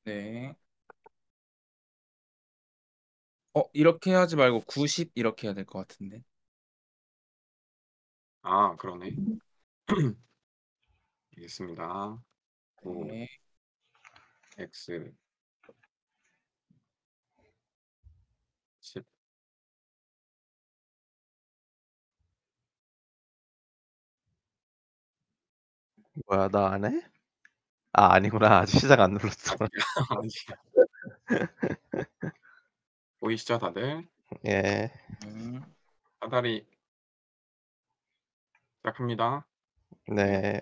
네. 이렇게 하지 말고 90 이렇게 해야 될 것 같은데. 아, 그러네. 알겠습니다. 9, 네. x, 10. 뭐야, 나 안 해? 아, 아니구나. 아직 시작 안 눌렀어. 아니야. 보이시죠, 다들? 예. 음, 사다리 시작합니다. 네. 네.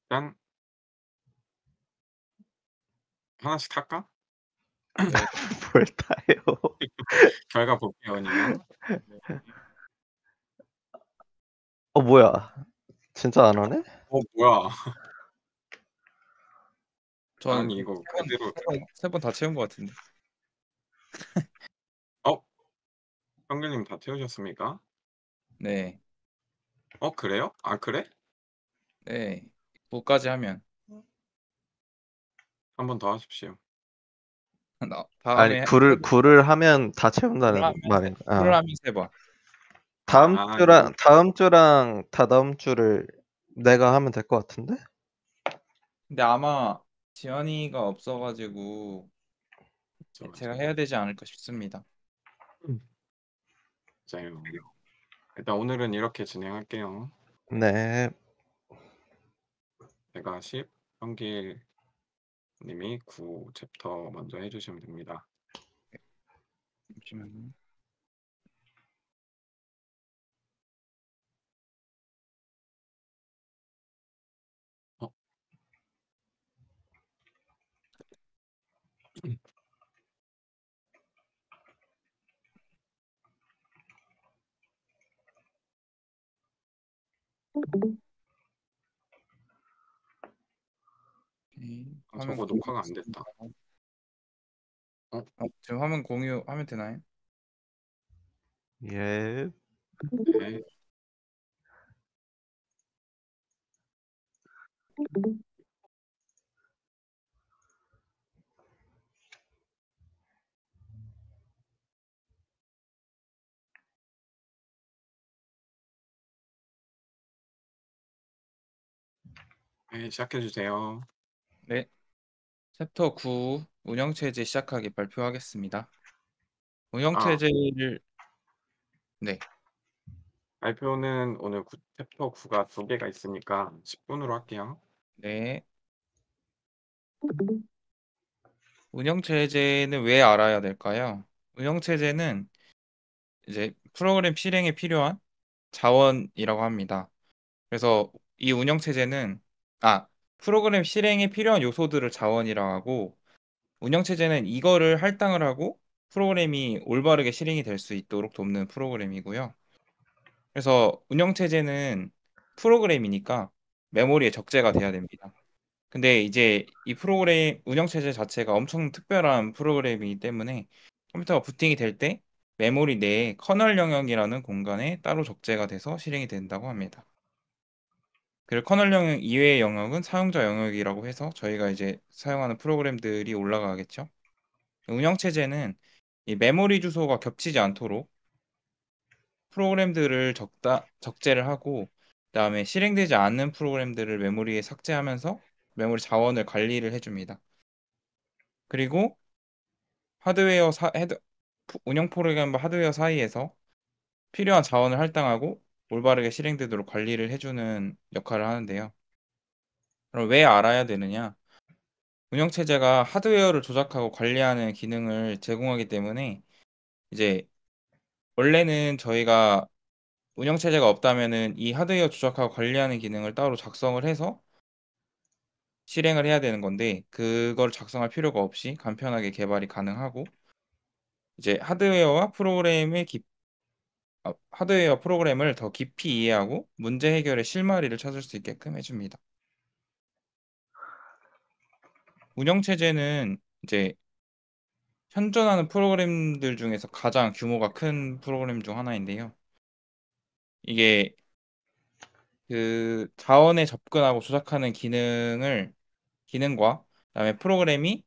짠. 하나씩 탈까? 네. 뭘 타요? 결과 볼게요, 그냥. 네. 뭐야. 진짜 안 하네? 뭐야. 저는 아니, 이거 그대로. 세 번 다 채운 것 같은데. 어? 형님 다 태우셨습니까? 네. 그래요? 아, 그래? 네. 9까지 하면 한 번 더 하십시오. 아니, 다음에 굴을 하면 다 를 채운다는 하면 말인가? 를 아. 하면 세 번. 다음 주랑 다다음 주를 내가 하면 될 것 같은데? 근데 아마 지연이가 없어가지고 제가 맞아. 해야 되지 않을까 싶습니다. 맞아요. 일단 오늘은 이렇게 진행할게요. 네. 제가 10, 형길 님이 9 챕터 먼저 해주시면 됩니다. 잠시만요. 어? 오케이. 화면 저거 녹화가 안 됐다. 공유했습니다. 어? 지금 화면 공유하면 되나요? 예. 네. 네, 시작해주세요. 네. 챕터 9 운영체제 시작하기 발표하겠습니다. 아, 운영체제를 네. 발표는 오늘 챕터 9가 2개가 있으니까 10분으로 할게요. 네. 운영체제는 왜 알아야 될까요? 운영체제는 이제 프로그램 실행에 필요한 자원이라고 합니다. 그래서 이 운영체제는 프로그램 실행에 필요한 요소들을 자원이라고 하고 운영체제는 이거를 할당을 하고 프로그램이 올바르게 실행이 될 수 있도록 돕는 프로그램이고요. 그래서 운영체제는 프로그램이니까 메모리에 적재가 돼야 됩니다. 근데 이제 이 프로그램 운영체제 자체가 엄청 특별한 프로그램이기 때문에 컴퓨터가 부팅이 될 때 메모리 내에 커널 영역이라는 공간에 따로 적재가 돼서 실행이 된다고 합니다. 그리고 커널 영역 이외의 영역은 사용자 영역이라고 해서 저희가 이제 사용하는 프로그램들이 올라가겠죠. 운영체제는 이 메모리 주소가 겹치지 않도록 프로그램들을 적재를 하고 그다음에 실행되지 않는 프로그램들을 메모리에 삭제하면서 메모리 자원을 관리를 해줍니다. 그리고 하드웨어 운영 프로그램과 하드웨어 사이에서 필요한 자원을 할당하고 올바르게 실행되도록 관리를 해주는 역할을 하는데요. 그럼 왜 알아야 되느냐? 운영체제가 하드웨어를 조작하고 관리하는 기능을 제공하기 때문에 이제 원래는 저희가 운영체제가 없다면은 이 하드웨어 조작하고 관리하는 기능을 따로 작성을 해서 실행을 해야 되는 건데 그걸 작성할 필요가 없이 간편하게 개발이 가능하고 이제 하드웨어 프로그램을 더 깊이 이해하고 문제 해결의 실마리를 찾을 수 있게끔 해줍니다. 운영체제는 이제 현존하는 프로그램들 중에서 가장 규모가 큰 프로그램 중 하나인데요. 이게 그 자원에 접근하고 조작하는 기능을 기능과 그다음에 프로그램이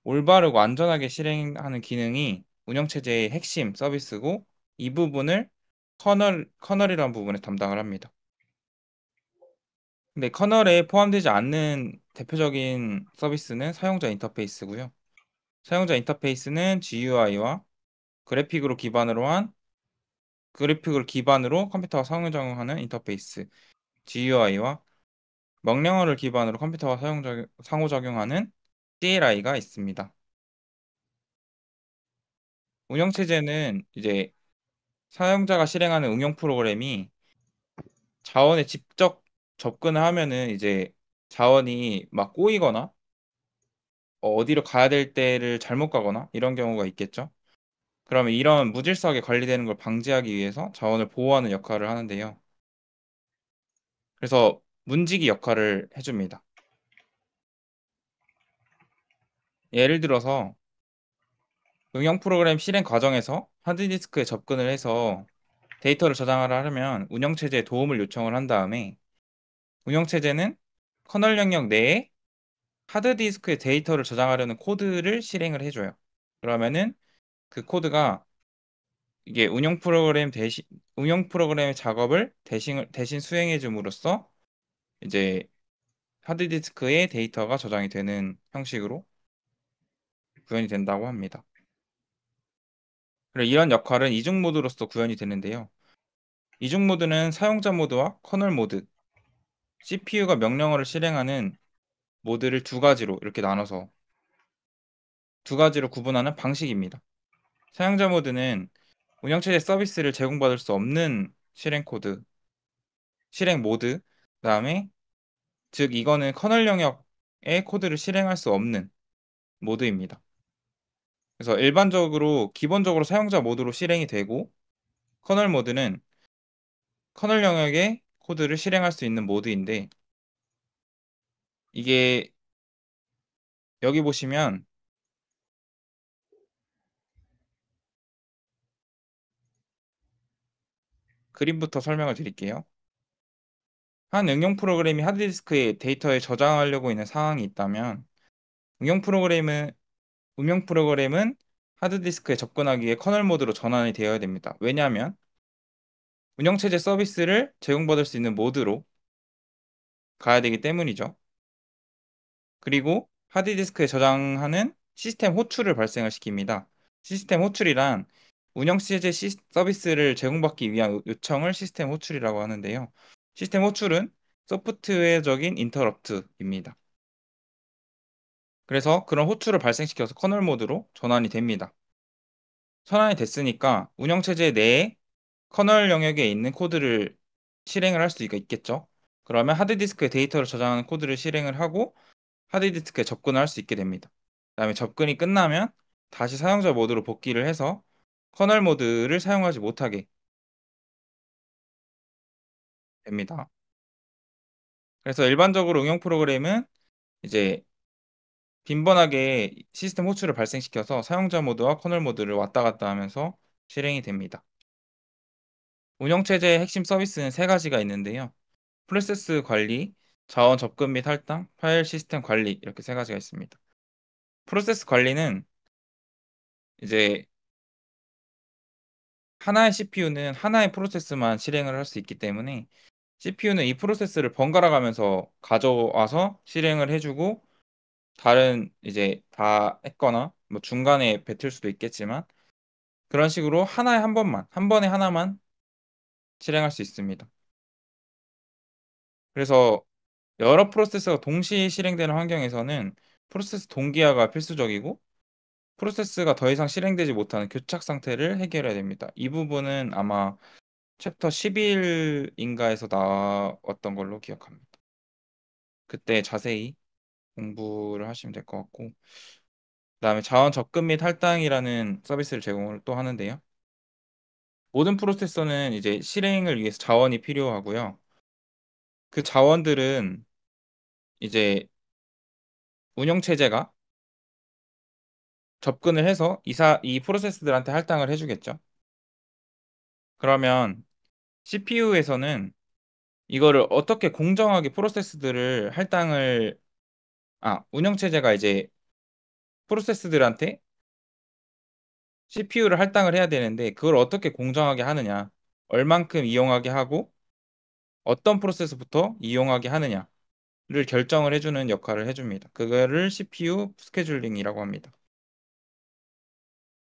올바르고 안전하게 실행하는 기능이 운영체제의 핵심 서비스고 이 부분을 커널이라는 부분에 담당을 합니다. 근데 커널에 포함되지 않는 대표적인 서비스는 사용자 인터페이스고요. 사용자 인터페이스는 GUI와 그래픽을 기반으로 컴퓨터와 상호작용하는 인터페이스 GUI와 명령어를 기반으로 컴퓨터와 상호작용하는 CLI가 있습니다. 운영체제는 이제 사용자가 실행하는 응용 프로그램이 자원에 직접 접근을 하면은 이제 자원이 막 꼬이거나 어디로 가야 될 때를 잘못 가거나 이런 경우가 있겠죠. 그러면 이런 무질서하게 관리되는 걸 방지하기 위해서 자원을 보호하는 역할을 하는데요. 그래서 문지기 역할을 해줍니다. 예를 들어서 응용 프로그램 실행 과정에서 하드디스크에 접근을 해서 데이터를 저장을 하려면 운영체제에 도움을 요청을 한 다음에 운영체제는 커널 영역 내에 하드디스크에 데이터를 저장하려는 코드를 실행을 해줘요. 그러면은 그 코드가 이게 운영 프로그램의 작업을 대신 수행해 줌으로써 이제 하드디스크에 데이터가 저장이 되는 형식으로 구현이 된다고 합니다. 그리고 이런 역할은 이중 모드로서 구현이 되는데요. 이중 모드는 사용자 모드와 커널 모드, CPU가 명령어를 실행하는 모드를 두 가지로 이렇게 나눠서 두 가지로 구분하는 방식입니다. 사용자 모드는 운영체제 서비스를 제공받을 수 없는 실행 모드, 그다음에 즉 이거는 커널 영역의 코드를 실행할 수 없는 모드입니다. 그래서 기본적으로 사용자 모드로 실행이 되고 커널 모드는 커널 영역의 코드를 실행할 수 있는 모드인데 이게 여기 보시면 그림부터 설명을 드릴게요. 한 응용 프로그램이 하드디스크에 데이터에 저장하려고 있는 상황이 있다면 응용 프로그램은 응용 프로그램은 하드디스크에 접근하기 위해 커널 모드로 전환이 되어야 됩니다. 왜냐하면 운영체제 서비스를 제공받을 수 있는 모드로 가야 되기 때문이죠. 그리고 하드디스크에 저장하는 시스템 호출을 발생을 시킵니다. 시스템 호출이란 운영체제 서비스를 제공받기 위한 요청을 시스템 호출이라고 하는데요. 시스템 호출은 소프트웨어적인 인터럽트입니다. 그래서 그런 호출을 발생시켜서 커널 모드로 전환이 됩니다. 전환이 됐으니까 운영체제 내에 커널 영역에 있는 코드를 실행을 할 수 있겠죠. 그러면 하드디스크에 데이터를 저장하는 코드를 실행을 하고 하드디스크에 접근을 할 수 있게 됩니다. 그다음에 접근이 끝나면 다시 사용자 모드로 복귀를 해서 커널 모드를 사용하지 못하게 됩니다. 그래서 일반적으로 응용 프로그램은 이제 빈번하게 시스템 호출을 발생시켜서 사용자 모드와 커널 모드를 왔다 갔다 하면서 실행이 됩니다. 운영체제의 핵심 서비스는 세 가지가 있는데요. 프로세스 관리, 자원 접근 및 할당, 파일 시스템 관리 이렇게 세 가지가 있습니다. 프로세스 관리는 이제 하나의 CPU는 하나의 프로세스만 실행을 할 수 있기 때문에 CPU는 이 프로세스를 번갈아 가면서 가져와서 실행을 해주고 다른 이제 다 했거나 뭐 중간에 뱉을 수도 있겠지만 그런 식으로 한 번에 하나만 실행할 수 있습니다. 그래서 여러 프로세스가 동시에 실행되는 환경에서는 프로세스 동기화가 필수적이고 프로세스가 더 이상 실행되지 못하는 교착 상태를 해결해야 됩니다. 이 부분은 아마 챕터 11인가에서 나왔던 걸로 기억합니다. 그때 자세히 공부를 하시면 될 것 같고 그다음에 자원 접근 및 할당이라는 서비스를 제공을 또 하는데요. 모든 프로세서는 이제 실행을 위해서 자원이 필요하고요. 그 자원들은 이제 운영체제가 접근을 해서 이 프로세스들한테 할당을 해주겠죠. 그러면 CPU에서는 이거를 어떻게 공정하게 프로세스들을 할당을 운영체제가 이제 프로세스들한테 CPU를 할당을 해야 되는데 그걸 어떻게 공정하게 하느냐, 얼만큼 이용하게 하고 어떤 프로세스부터 이용하게 하느냐를 결정을 해주는 역할을 해줍니다. 그거를 CPU 스케줄링이라고 합니다.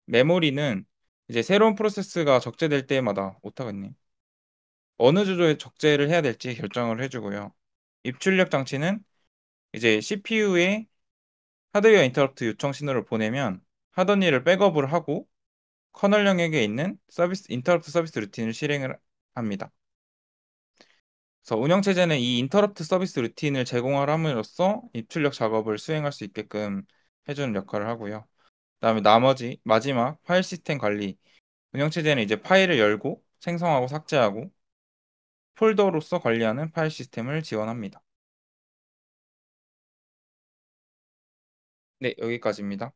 메모리는 이제 새로운 프로세스가 적재될 때마다 못하겠네. 어느 주도에 적재를 해야 될지 결정을 해주고요. 입출력 장치는 이제 CPU에 하드웨어 인터럽트 요청 신호를 보내면 하던 일을 백업을 하고 커널 영역에 있는 서비스 인터럽트 서비스 루틴을 실행을 합니다. 그래서 운영체제는 이 인터럽트 서비스 루틴을 제공을 함으로써 입출력 작업을 수행할 수 있게끔 해주는 역할을 하고요. 그다음에 나머지 마지막 파일 시스템 관리. 운영체제는 이제 파일을 열고 생성하고 삭제하고 폴더로서 관리하는 파일 시스템을 지원합니다. 네, 여기까지입니다.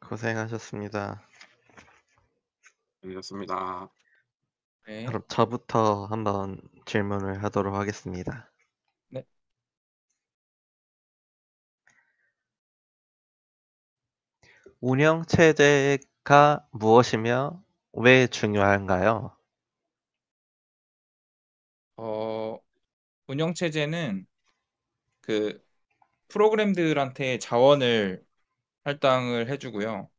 고생하셨습니다. 알겠습니다. 네. 그럼 저부터 한번 질문을 하도록 하겠습니다. 네. 운영 체제가 무엇이며 왜 중요한가요? 운영체제는 그 프로그램들한테 자원을 할당을 해주고요.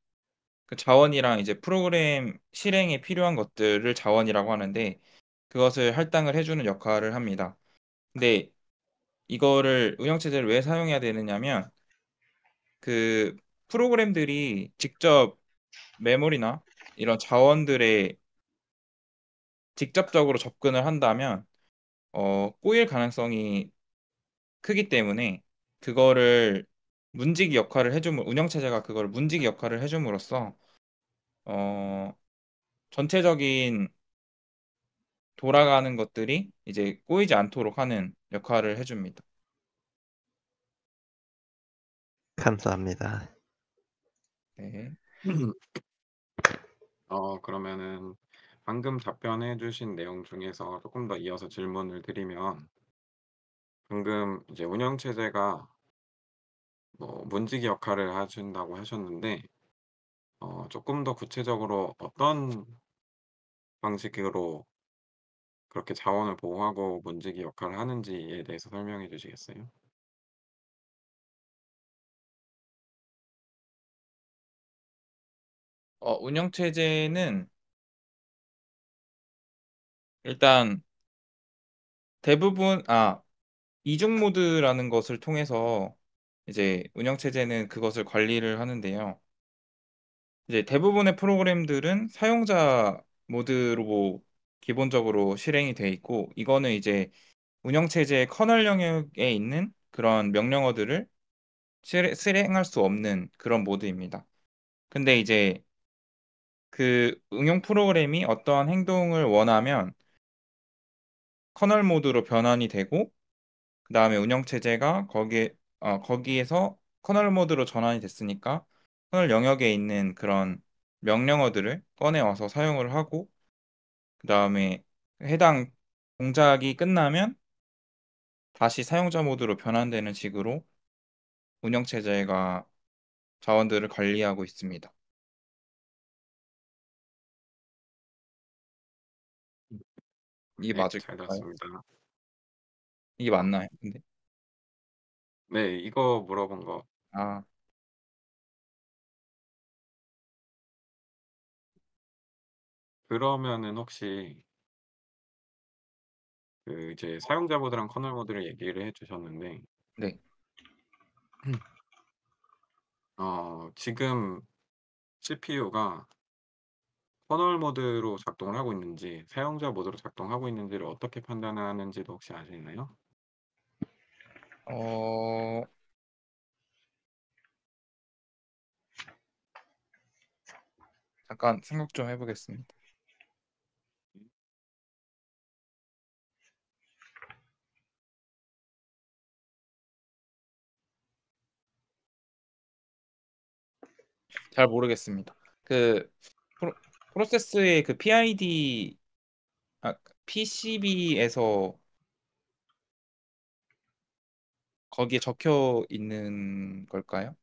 그 자원이랑 이제 프로그램 실행에 필요한 것들을 자원이라고 하는데 그것을 할당을 해주는 역할을 합니다. 근데 이거를 운영체제를 왜 사용해야 되느냐면 그 프로그램들이 직접 메모리나 이런 자원들에 직접적으로 접근을 한다면 꼬일 가능성이 크기 때문에 그거를 문지기 역할을 운영체제가 그걸 문지기 역할을 해줌으로써 어, 전체적인 돌아가는 것들이 이제 꼬이지 않도록 하는 역할을 해줍니다. 감사합니다. 네. 그러면은 방금 답변해 주신 내용 중에서 조금 더 이어서 질문을 드리면 방금 이제 운영체제가 뭐 문지기 역할을 해준다고 하셨는데 조금 더 구체적으로 어떤 방식으로 그렇게 자원을 보호하고 문지기 역할을 하는지에 대해서 설명해 주시겠어요? 운영체제는 일단 대부분 이중 모드라는 것을 통해서 이제 운영체제는 그것을 관리를 하는데요. 이제 대부분의 프로그램들은 사용자 모드로 기본적으로 실행이 돼 있고 이거는 이제 운영체제의 커널 영역에 있는 그런 명령어들을 실행할 수 없는 그런 모드입니다. 근데 이제 그 응용 프로그램이 어떠한 행동을 원하면 커널 모드로 변환이 되고 그다음에 운영체제가 거기에서 커널 모드로 전환이 됐으니까 커널 영역에 있는 그런 명령어들을 꺼내 와서 사용을 하고 그다음에 해당 동작이 끝나면 다시 사용자 모드로 변환되는 식으로 운영체제가 자원들을 관리하고 있습니다. 이게 네, 잘 맞을까요? 들었습니다. 이게 아, 맞나요? 근데 네, 이거 물어본 거 아, 그러면은 혹시 그 이제 사용자 모드랑 커널 모드를 얘기를 해 주셨는데 네. 지금 CPU가 커널 모드로 작동을 하고 있는지 사용자 모드로 작동하고 있는지를 어떻게 판단하는지도 혹시 아시나요? 어, 잠깐 생각 좀 해보겠습니다. 잘 모르겠습니다. 그 프로, 프로세스의 그 PID, PCB에서 거기에 적혀 있는 걸까요?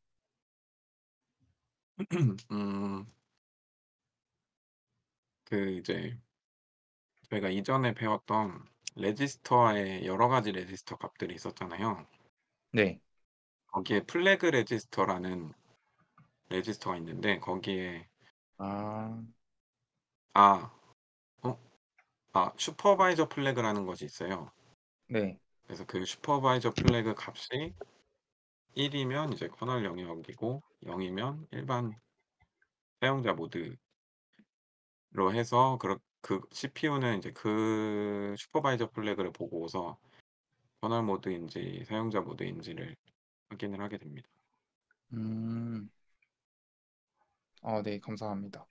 음, 이제 저희가 이전에 배웠던 레지스터에 여러 가지 레지스터 값들이 있었잖아요. 네. 거기에 플래그 레지스터라는 레지스터가 있는데 거기에 아, 아, 어? 슈퍼바이저 플래그라는 것이 있어요. 네. 그래서 그 슈퍼바이저 플래그 값이 1이면 이제 커널 영역이고 0이면 일반 사용자 모드로 해서 그 CPU는 이제 그 슈퍼바이저 플래그를 보고서 커널 모드인지 사용자 모드인지를 확인을 하게 됩니다. 음, 네, 감사합니다.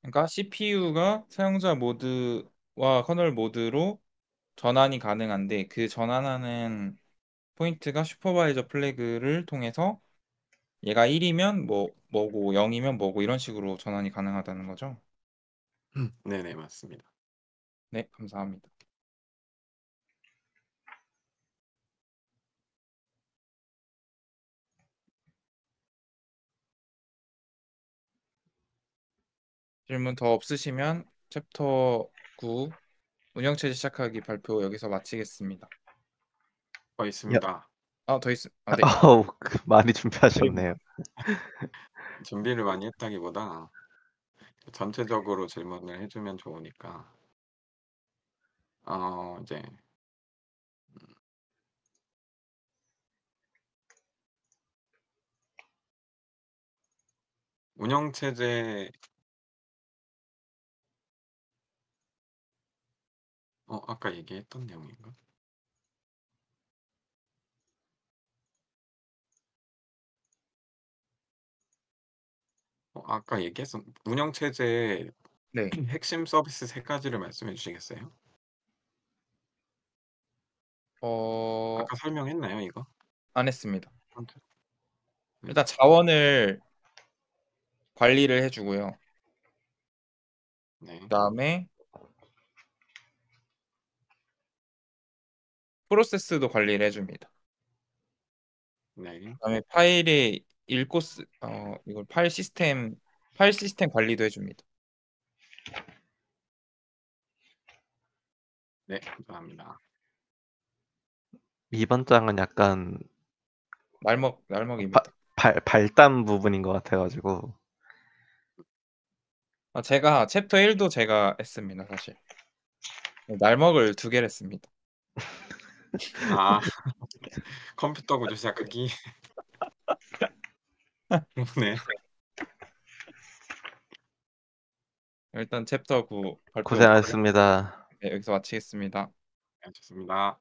그러니까 CPU가 사용자 모드와 커널 모드로 전환이 가능한데 그 전환하는 포인트가 슈퍼바이저 플래그를 통해서 얘가 1이면 뭐고 0이면 뭐고 이런 식으로 전환이 가능하다는 거죠? 네네, 맞습니다. 네, 감사합니다. 질문 더 없으시면 챕터 9 운영체제 시작하기 발표 여기서 마치겠습니다. 더 야, 있습니다. 네. 어우, 많이 준비하셨네요. 준비를 많이 했다기보다 전체적으로 질문을 해주면 좋으니까 이제 운영체제 아까 얘기했던 내용인가? 아까 얘기했던 운영체제의 네. 핵심 서비스 세 가지를 말씀해 주시겠어요? 어, 아까 설명했나요, 이거? 안 했습니다. 네. 일단 자원을 관리를 해주고요. 네. 그다음에 프로세스도 관리를 해줍니다. 네. 그다음에 파일의 이걸 파일 시스템 관리도 해줍니다. 네. 감사합니다. 이번 장은 약간 날먹입니다. 발단 부분인 것 같아가지고. 제가 챕터 1도 제가 했습니다, 사실. 날먹을 2개를 했습니다. 아, 컴퓨터 구조 시작하기. 네. 일단 챕터 9 발표 고생하셨습니다. 네, 여기서 마치겠습니다. 네, 좋습니다.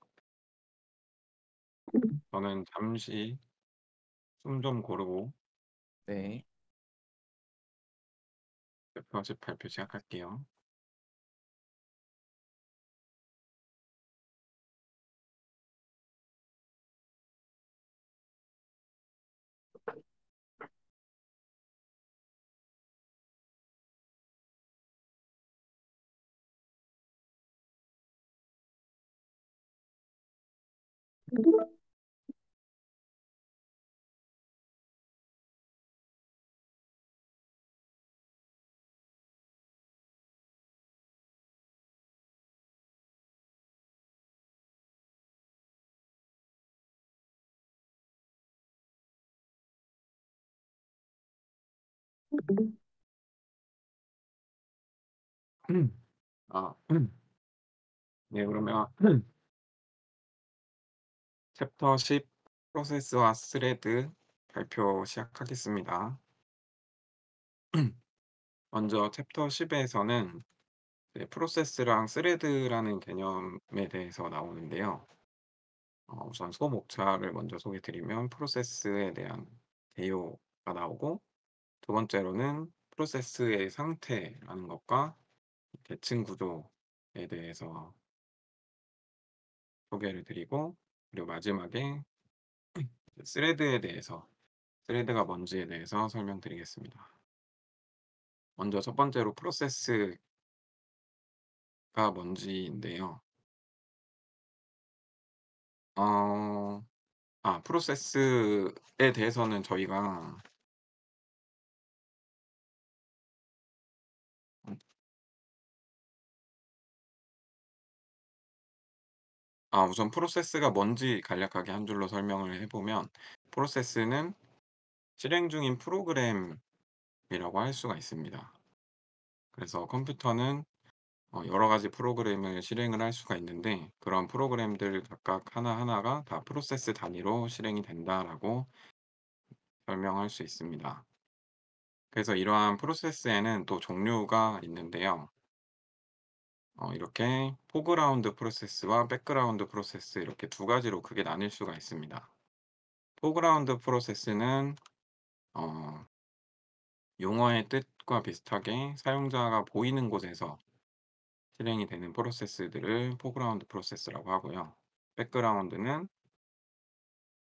저는 잠시 숨 좀 고르고 네. 프로젝트 발표 시작할게요. 아, 네, 그러면 챕터 10 프로세스와 스레드 발표 시작하겠습니다. 먼저 챕터 10에서는 프로세스랑 스레드라는 개념에 대해서 나오는데요. 우선 소목차를 먼저 소개 드리면 프로세스에 대한 개요가 나오고 두 번째로는 프로세스의 상태라는 것과 계층 구조에 대해서 소개를 드리고 그리고 마지막에 스레드에 대해서 스레드가 뭔지에 대해서 설명드리겠습니다. 먼저 첫 번째로 프로세스가 뭔지인데요. 어 프로세스에 대해서는 저희가 음 우선 프로세스가 뭔지 간략하게 한 줄로 설명을 해 보면, 프로세스는 실행 중인 프로그램이라고 할 수가 있습니다. 그래서 컴퓨터는 여러 가지 프로그램을 실행을 할 수가 있는데, 그런 프로그램들 각각 하나하나가 다 프로세스 단위로 실행이 된다라고 설명할 수 있습니다. 그래서 이러한 프로세스에는 또 종류가 있는데요. 이렇게 포그라운드 프로세스와 백그라운드 프로세스, 이렇게 두 가지로 크게 나뉠 수가 있습니다. 포그라운드 프로세스는 어 용어의 뜻과 비슷하게 사용자가 보이는 곳에서 실행이 되는 프로세스들을 포그라운드 프로세스라고 하고요. 백그라운드는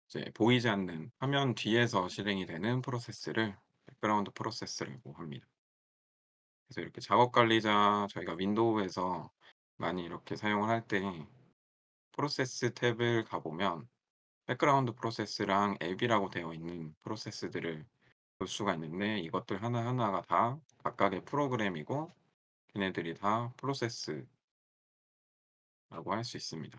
이제 보이지 않는 화면 뒤에서 실행이 되는 프로세스를 백그라운드 프로세스라고 합니다. 그래서 이렇게 작업 관리자, 저희가 윈도우에서 많이 이렇게 사용을 할 때 프로세스 탭을 가보면 백그라운드 프로세스랑 앱이라고 되어 있는 프로세스들을 볼 수가 있는데, 이것들 하나하나가 다 각각의 프로그램이고 걔네들이 다 프로세스라고 할 수 있습니다.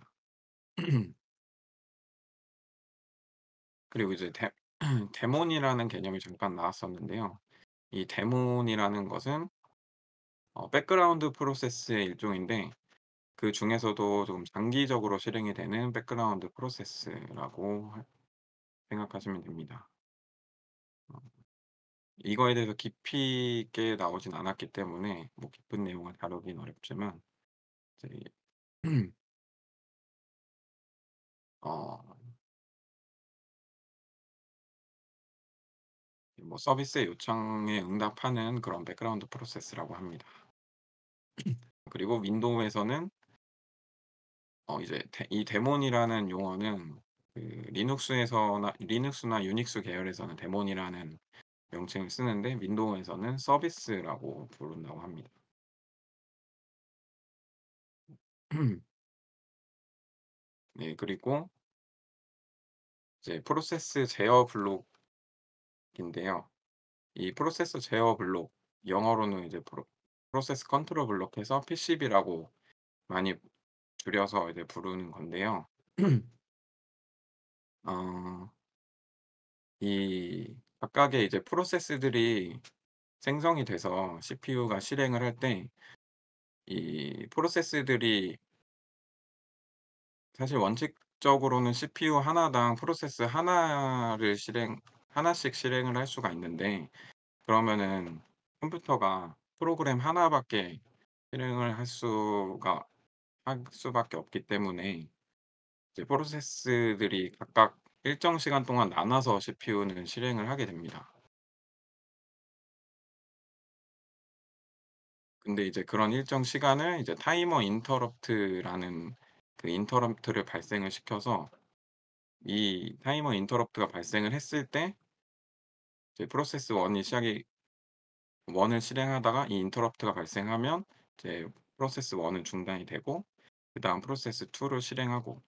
그리고 이제 데몬이라는 개념이 잠깐 나왔었는데요. 이 데몬이라는 것은 백그라운드 프로세스의 일종인데, 그중에서도 조금 장기적으로 실행이 되는 백그라운드 프로세스라고 생각하시면 됩니다. 어 이거에 대해서 깊이 있게 나오진 않았기 때문에 뭐 깊은 내용을 다루긴 어렵지만, 이제 어 뭐 서비스의 요청에 응답하는 그런 백그라운드 프로세스라고 합니다. 그리고 윈도우에서는 이제 이 데몬이라는 용어는 그 리눅스나 유닉스 계열에서는 데몬이라는 명칭을 쓰는데, 윈도우에서는 서비스라고 부른다고 합니다. 네, 그리고 이제 프로세스 제어 블록인데요. 이 프로세스 제어 블록, 영어로는 이제 프로세스 컨트롤 블록해서 PCB라고 많이 줄여서 이제 부르는 건데요. 어 이 각각의 이제 프로세스들이 생성이 돼서 CPU가 실행을 할 때, 이 프로세스들이 사실 원칙적으로는 CPU 하나당 프로세스 하나씩 실행을 할 수가 있는데, 그러면은 컴퓨터가 프로그램 하나밖에 실행을 할 수밖에 없기 때문에 이제 프로세스들이 각각 일정 시간 동안 나눠서 CPU는 실행을 하게 됩니다. 근데 이제 그런 일정 시간을 이제 타이머 인터럽트라는 그 인터럽트를 발생을 시켜서, 이 타이머 인터럽트가 발생을 했을 때 이제 프로세스 1을 실행하다가 이 인터럽트가 발생하면 이제 프로세스 1은 중단이 되고, 그다음 프로세스 2를 실행하고,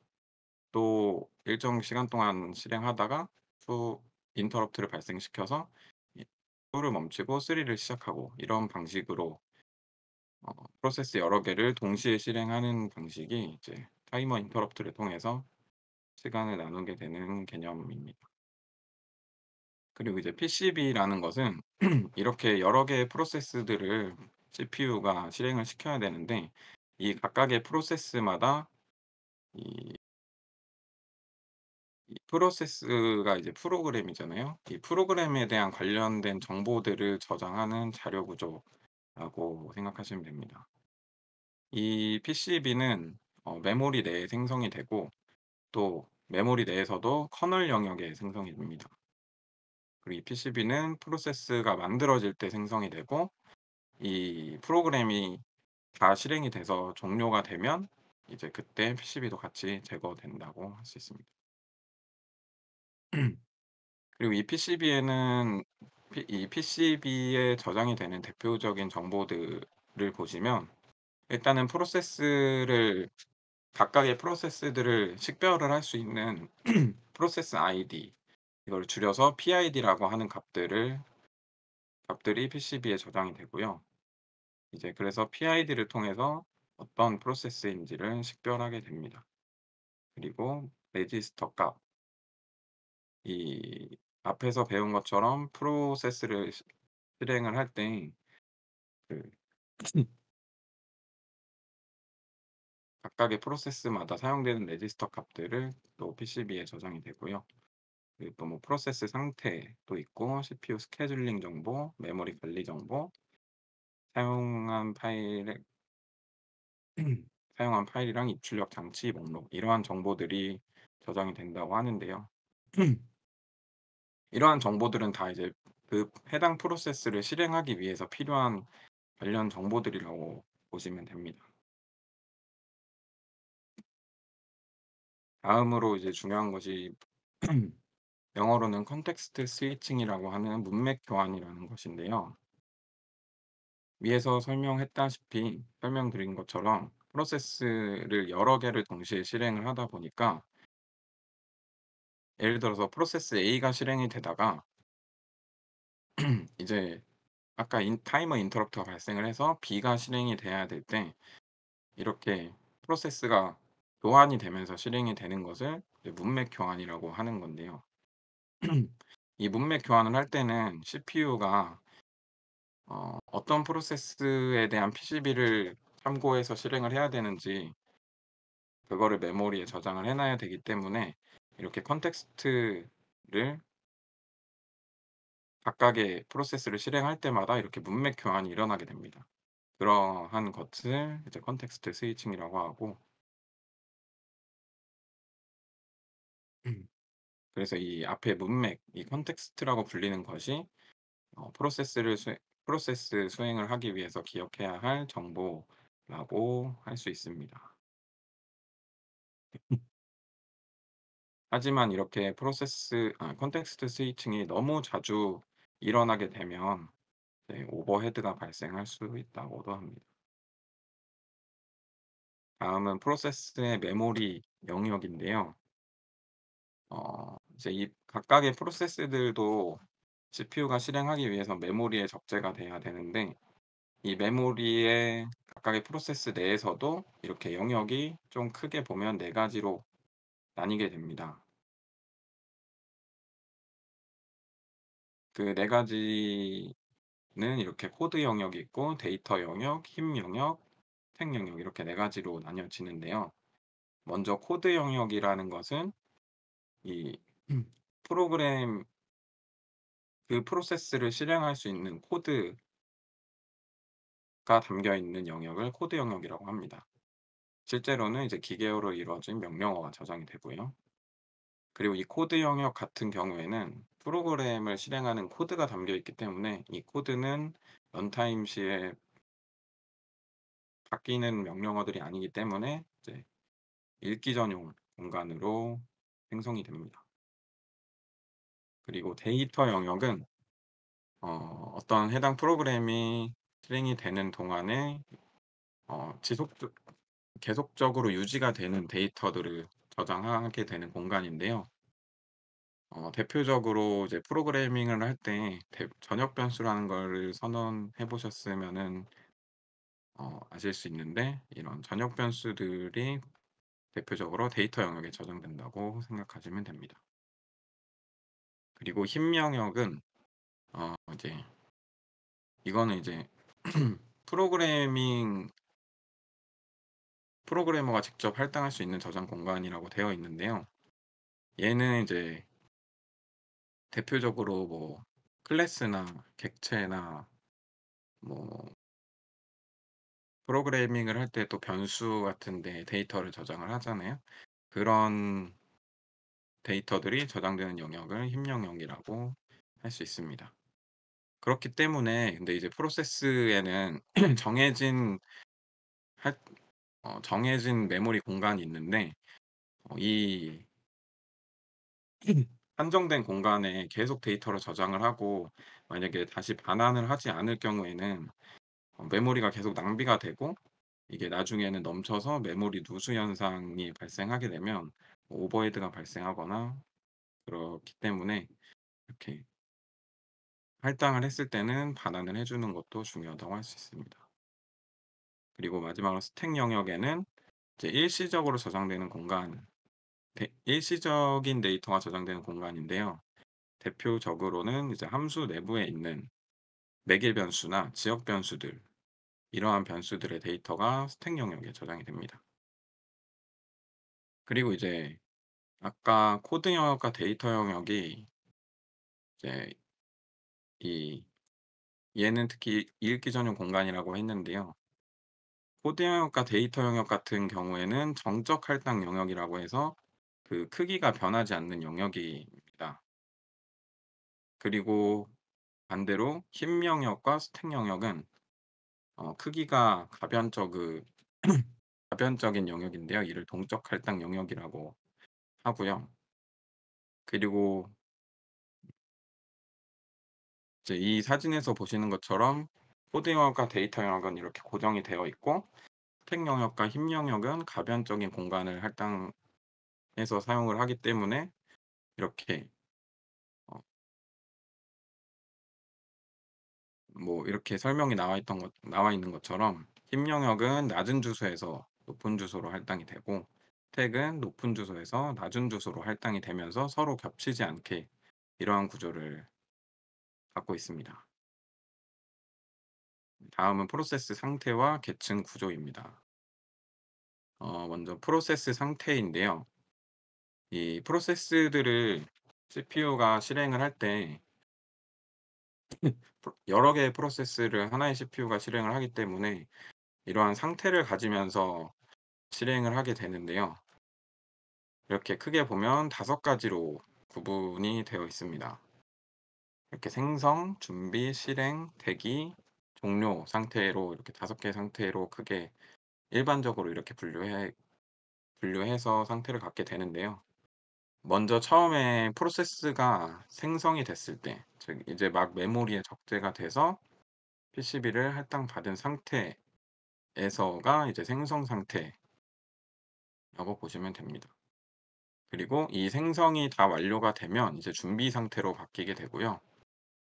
또 일정 시간 동안 실행하다가 또 인터럽트를 발생시켜서 이 2를 멈추고 3를 시작하고, 이런 방식으로 프로세스 여러 개를 동시에 실행하는 방식이 이제 타이머 인터럽트를 통해서 시간을 나누게 되는 개념입니다. 그리고 이제 PCB라는 것은 이렇게 여러 개의 프로세스들을 CPU가 실행을 시켜야 되는데, 이 각각의 프로세스마다 이 프로세스가 이제 프로그램이잖아요. 이 프로그램에 대한 관련된 정보들을 저장하는 자료 구조라고 생각하시면 됩니다. 이 PCB는 메모리 내에 생성이 되고, 또 메모리 내에서도 커널 영역에 생성이 됩니다. 그리고 이 PCB는 프로세스가 만들어질 때 생성이 되고, 이 프로그램이 다 실행이 돼서 종료가 되면 이제 그때 PCB도 같이 제거된다고 할 수 있습니다. 그리고 이 PCB에는 이 PCB에 저장이 되는 대표적인 정보들을 보시면 일단은 각각의 프로세스들을 식별을 할 수 있는 프로세스 아이디, 이걸 줄여서 PID라고 하는 값들이 PCB에 저장이 되고요. 이제 그래서 PID를 통해서 어떤 프로세스인지를 식별하게 됩니다. 그리고 레지스터 값, 이 앞에서 배운 것처럼 프로세스를 실행을 할 때 그 각각의 프로세스마다 사용되는 레지스터 값들을 또 PCB에 저장이 되고요. 그리고 또 뭐 프로세스 상태도 있고, CPU 스케줄링 정보, 메모리 관리 정보, 사용한 파일의 사용한 파일이랑 입출력 장치 목록, 이러한 정보들이 저장이 된다고 하는데요. 이러한 정보들은 다 이제 그 해당 프로세스를 실행하기 위해서 필요한 관련 정보들이라고 보시면 됩니다. 다음으로 이제 중요한 것이 영어로는 컨텍스트 스위칭이라고 하는 문맥 교환이라는 것인데요. 위에서 설명드린 것처럼 프로세스를 여러 개를 동시에 실행을 하다 보니까, 예를 들어서 프로세스 A가 실행이 되다가 이제 아까 타이머 인터럽트가 발생을 해서 B가 실행이 돼야 될 때, 이렇게 프로세스가 교환이 되면서 실행이 되는 것을 이제 문맥 교환이라고 하는 건데요. 이 문맥 교환을 할 때는 CPU가 어떤 프로세스에 대한 PCB를 참고해서 실행을 해야 되는지 그거를 메모리에 저장을 해 놔야 되기 때문에, 이렇게 컨텍스트를 각각의 프로세스를 실행할 때마다 이렇게 문맥 교환이 일어나게 됩니다. 그러한 것을 이제 컨텍스트 스위칭이라고 하고, 그래서 이 앞에 문맥, 이 컨텍스트라고 불리는 것이 프로세스 수행을 하기 위해서 기억해야 할 정보라고 할 수 있습니다. 하지만 이렇게 컨텍스트 스위칭이 너무 자주 일어나게 되면 오버헤드가 발생할 수 있다고도 합니다. 다음은 프로세스의 메모리 영역인데요. 이제 이 각각의 프로세스들도 CPU가 실행하기 위해서 메모리에 적재가 돼야 되는데, 이 메모리의 각각의 프로세스 내에서도 이렇게 영역이 좀 크게 보면 네 가지로 나뉘게 됩니다. 그 네 가지는 이렇게 코드 영역이 있고, 데이터 영역, 힘 영역, 스택 영역, 이렇게 네 가지로 나뉘어지는데요. 먼저 코드 영역이라는 것은 이 프로그램 그 프로세스를 실행할 수 있는 코드가 담겨 있는 영역을 코드 영역이라고 합니다. 실제로는 이제 기계어로 이루어진 명령어가 저장이 되고요. 그리고 이 코드 영역 같은 경우에는 프로그램을 실행하는 코드가 담겨 있기 때문에, 이 코드는 런타임 시에 바뀌는 명령어들이 아니기 때문에 이제 읽기 전용 공간으로 생성이 됩니다. 그리고 데이터 영역은 어떤 해당 프로그램이 실행이 되는 동안에 계속적으로 유지가 되는 데이터들을 저장하게 되는 공간인데요. 대표적으로 이제 프로그래밍을 할 때 전역 변수라는 거를 선언해 보셨으면은 아실 수 있는데, 이런 전역 변수들이 대표적으로 데이터 영역에 저장된다고 생각하시면 됩니다. 그리고 힘 영역은 이제 이거는 이제 프로그래머가 직접 할당할 수 있는 저장 공간이라고 되어 있는데요. 얘는 이제 대표적으로 뭐 클래스나 객체나 뭐 프로그래밍을 할 때 또 변수 같은 데 데이터를 저장을 하잖아요. 그런 데이터들이 저장되는 영역을 힘 영역이라고 할 수 있습니다. 그렇기 때문에 근데 이제 프로세스에는 정해진 할 정해진 메모리 공간이 있는데, 이 한정된 공간에 계속 데이터를 저장을 하고 만약에 다시 반환을 하지 않을 경우에는 메모리가 계속 낭비가 되고 이게 나중에는 넘쳐서 메모리 누수 현상이 발생하게 되면 오버헤드가 발생하거나 그렇기 때문에 이렇게 할당을 했을 때는 반환을 해 주는 것도 중요하다고 할 수 있습니다. 그리고 마지막으로 스택 영역에는 이제 일시적으로 저장되는 공간, 일시적인 데이터가 저장되는 공간인데요. 대표적으로는 이제 함수 내부에 있는 매개 변수나 지역 변수들, 이러한 변수들의 데이터가 스택 영역에 저장이 됩니다. 그리고 이제 아까 코드 영역과 데이터 영역이 이제 이 얘는 특히 읽기 전용 공간이라고 했는데요. 코드 영역과 데이터 영역 같은 경우에는 정적 할당 영역이라고 해서 그 크기가 변하지 않는 영역입니다. 그리고 반대로 힘 영역과 스택 영역은 크기가 가변적인 영역인데요. 이를 동적 할당 영역이라고 하고요. 그리고 이제 이 사진에서 보시는 것처럼 코드 영역과 데이터 영역은 이렇게 고정이 되어 있고 스택 영역과 힘 영역은 가변적인 공간을 할당해서 사용을 하기 때문에 이렇게 어 뭐 이렇게 설명이 나와 있는 것처럼 힘 영역은 낮은 주소에서 높은 주소로 할당이 되고 스택은 높은 주소에서 낮은 주소로 할당이 되면서 서로 겹치지 않게 이러한 구조를 갖고 있습니다. 다음은 프로세스 상태와 계층 구조입니다. 먼저 프로세스 상태인데요. 이 프로세스들을 CPU가 실행을 할 때 여러 개의 프로세스를 하나의 CPU가 실행을 하기 때문에 이러한 상태를 가지면서 실행을 하게 되는데요. 이렇게 크게 보면 5가지로 구분이 되어 있습니다. 이렇게 생성, 준비, 실행, 대기, 종료 상태로 이렇게 5개의 상태로 크게 일반적으로 이렇게 분류해서 상태를 갖게 되는데요. 먼저 처음에 프로세스가 생성이 됐을 때, 즉 이제 막 메모리에 적재가 돼서 PCB를 할당받은 상태에서가 이제 생성 상태라고 보시면 됩니다. 그리고 이 생성이 다 완료가 되면 이제 준비 상태로 바뀌게 되고요.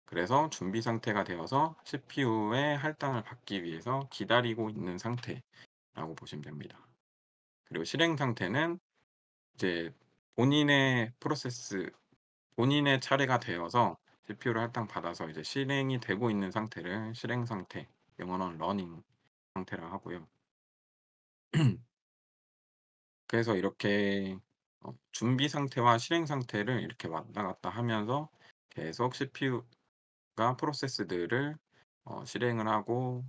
그래서 준비 상태가 되어서 CPU의 할당을 받기 위해서 기다리고 있는 상태라고 보시면 됩니다. 그리고 실행 상태는 이제 본인의 차례가 되어서 CPU를 할당받아서 이제 실행이 되고 있는 상태를 실행 상태, 영어로는 러닝 상태라 하고요. 그래서 이렇게 준비 상태와 실행 상태를 이렇게 왔다 갔다 하면서 계속 CPU가 프로세스들을 실행을 하고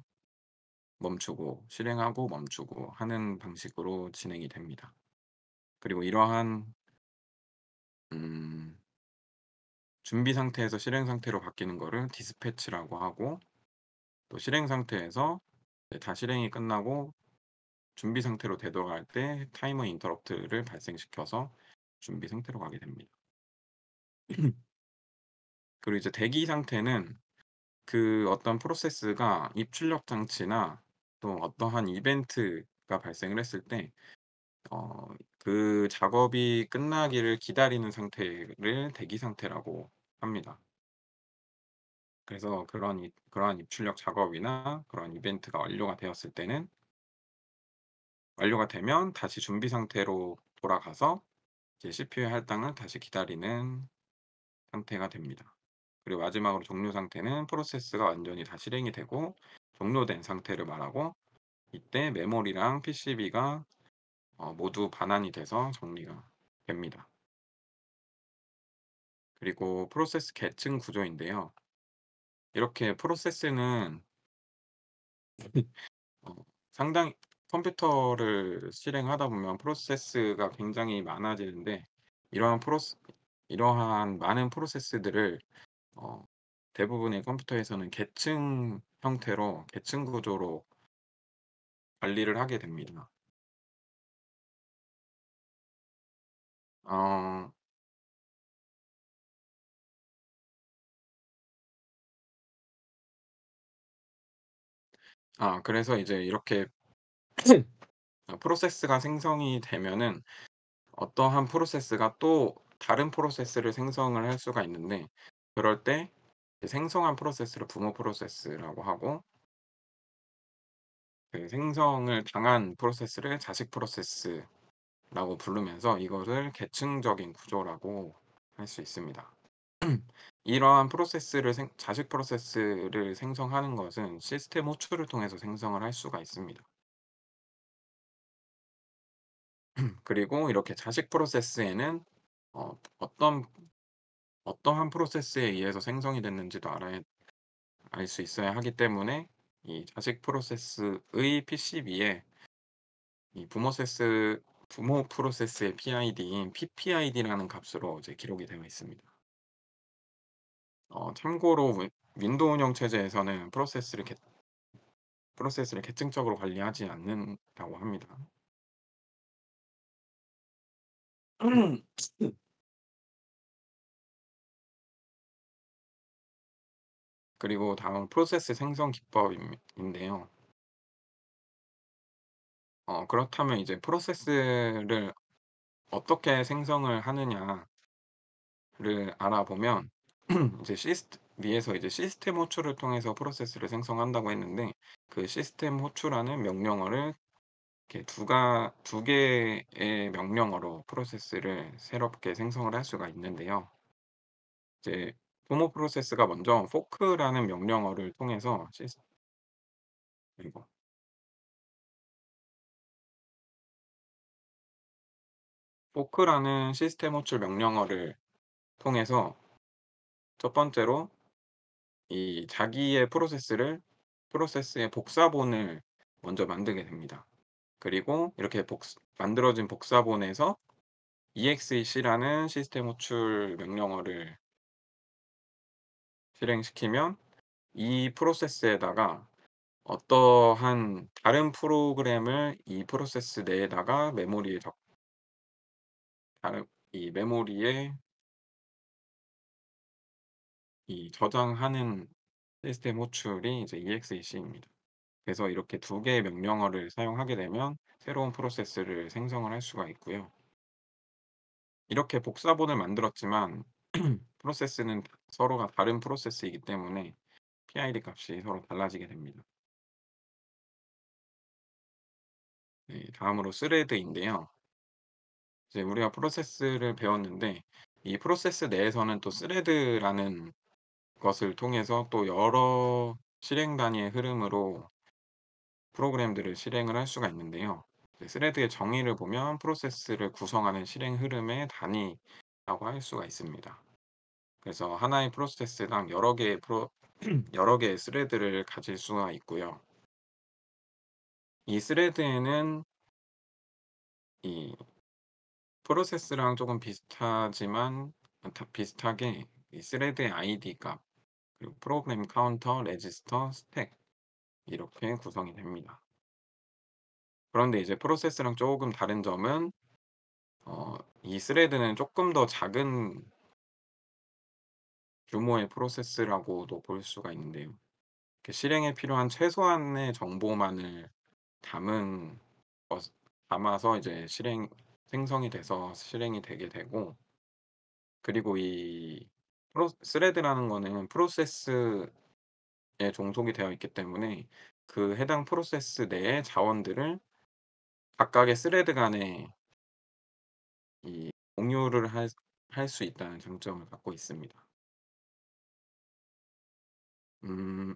멈추고 실행하고 멈추고 하는 방식으로 진행이 됩니다. 그리고 이러한 음 준비 상태에서 실행 상태로 바뀌는 거를 디스패치라고 하고 또 실행 상태에서 다 실행이 끝나고 준비 상태로 되돌아갈 때 타이머 인터럽트를 발생시켜서 준비 상태로 가게 됩니다. 그리고 이제 대기 상태는 그 어떤 프로세스가 입출력 장치나 또 어떠한 이벤트가 발생을 했을 때 그 작업이 끝나기를 기다리는 상태를 대기 상태라고 합니다. 그래서 그러한 입출력 작업이나 그러한 이벤트가 완료가 되었을 때는 완료가 되면 다시 준비 상태로 돌아가서 이제 CPU의 할당을 다시 기다리는 상태가 됩니다. 그리고 마지막으로 종료 상태는 프로세스가 완전히 다 실행이 되고 종료된 상태를 말하고 이때 메모리랑 PCB가 모두 반환이 돼서 정리가 됩니다. 그리고 프로세스 계층 구조인데요. 이렇게 프로세스는 어 상당히 컴퓨터를 실행하다 보면 프로세스가 굉장히 많아지는데 이러한 프로스 이러한 많은 프로세스들을 어 대부분의 컴퓨터에서는 계층 형태로 계층 구조로 관리를 하게 됩니다. 어 그래서 이제 이렇게 프로세스가 생성이 되면은 어떠한 프로세스가 또 다른 프로세스를 생성을 할 수가 있는데, 그럴 때 이제 생성한 프로세스를 부모 프로세스라고 하고, 그 생성을 당한 프로세스를 자식 프로세스라고 부르면서 이것을 계층적인 구조라고 할 수 있습니다. 이러한 자식 프로세스를 생성하는 것은 시스템 호출을 통해서 생성을 할 수가 있습니다. 그리고 이렇게 자식 프로세스에는 어떤 어떠한 프로세스에 의해서 생성이 됐는지도 알 수 있어야 하기 때문에, 이 자식 프로세스의 PCB에 이 부모 프로세스의 PID인 PPID라는 값으로 이제 기록이 되어 있습니다. 참고로 윈도우 운영 체제에서는 프로세스를 계층적으로 관리하지 않는다고 합니다. 그리고 다음은 프로세스 생성 기법인데요. 그렇다면 이제 프로세스를 어떻게 생성을 하느냐를 알아보면, 이제 위에서 이제 시스템 호출을 통해서 프로세스를 생성한다고 했는데, 그 시스템 호출하는 명령어를 이렇게 두 개의 명령어로 프로세스를 새롭게 생성을 할 수가 있는데요. 이제 부모 프로세스가 먼저 fork라는 명령어를 통해서 그리고 fork라는 시스템 호출 명령어를 통해서 첫 번째로 이 자기의 프로세스의 복사본을 먼저 만들게 됩니다. 그리고 이렇게 만들어진 복사본에서 exec라는 시스템 호출 명령어를 실행시키면, 이 프로세스에다가 어떠한 다른 프로그램을 이 프로세스 내에다가 다른 이 메모리에 저장하는 시스템 호출이 이제 exec입니다. 그래서 이렇게 두 개의 명령어를 사용하게 되면 새로운 프로세스를 생성을 할 수가 있고요. 이렇게 복사본을 만들었지만 프로세스는 서로가 다른 프로세스이기 때문에 PID 값이 서로 달라지게 됩니다. 네, 다음으로 스레드인데요. 이제 우리가 프로세스를 배웠는데, 이 프로세스 내에서는 또 스레드라는 것을 통해서 또 여러 실행 단위의 흐름으로 프로그램들을 실행을 할 수가 있는데요. 스레드의 정의를 보면 프로세스를 구성하는 실행 흐름의 단위라고 할 수가 있습니다. 그래서 하나의 프로세스당 여러 개의 스레드를 가질 수가 있고요. 이 스레드에는 이 프로세스랑 조금 비슷하게 이 스레드의 ID 값, 그리고 프로그램 카운터, 레지스터, 스택, 이렇게 구성이 됩니다. 그런데 이제 프로세스랑 조금 다른 점은, 이 스레드는 조금 더 작은 규모의 프로세스라고도 볼 수가 있는데요. 실행에 필요한 최소한의 정보만을 담은 것 담아서 이제 생성이 돼서 실행이 되게 되고, 그리고 이 스레드라는 거는 프로세스에 종속이 되어 있기 때문에 그 해당 프로세스 내의 자원들을 각각의 스레드 간에 공유를 할 수 있다는 장점을 갖고 있습니다. 음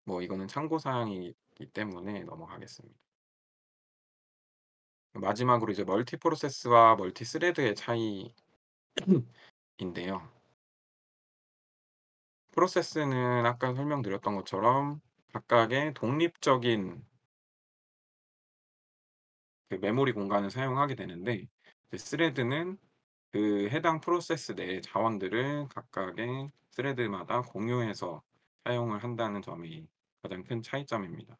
뭐 이거는 참고 사항이기 때문에 넘어가겠습니다. 마지막으로 이제 멀티 프로세스와 멀티 스레드의 차이인데요. 프로세스는 아까 설명드렸던 것처럼 각각의 독립적인 그 메모리 공간을 사용하게 되는데, 스레드는 그 해당 프로세스 내의 자원들을 각각의 스레드마다 공유해서 사용을 한다는 점이 가장 큰 차이점입니다.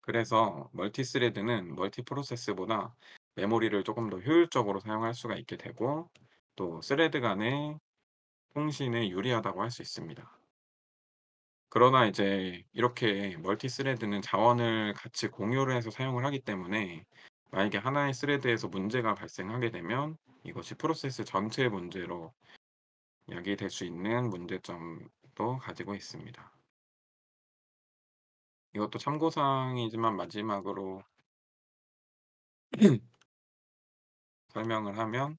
그래서 멀티스레드는 멀티 프로세스보다 메모리를 조금 더 효율적으로 사용할 수가 있게 되고, 또 스레드 간의 통신에 유리하다고 할 수 있습니다. 그러나 이제 이렇게 멀티스레드는 자원을 같이 공유를 해서 사용을 하기 때문에 만약에 하나의 스레드에서 문제가 발생하게 되면 이것이 프로세스 전체의 문제로 야기될 수 있는 문제점도 가지고 있습니다. 이것도 참고사항이지만 마지막으로 설명을 하면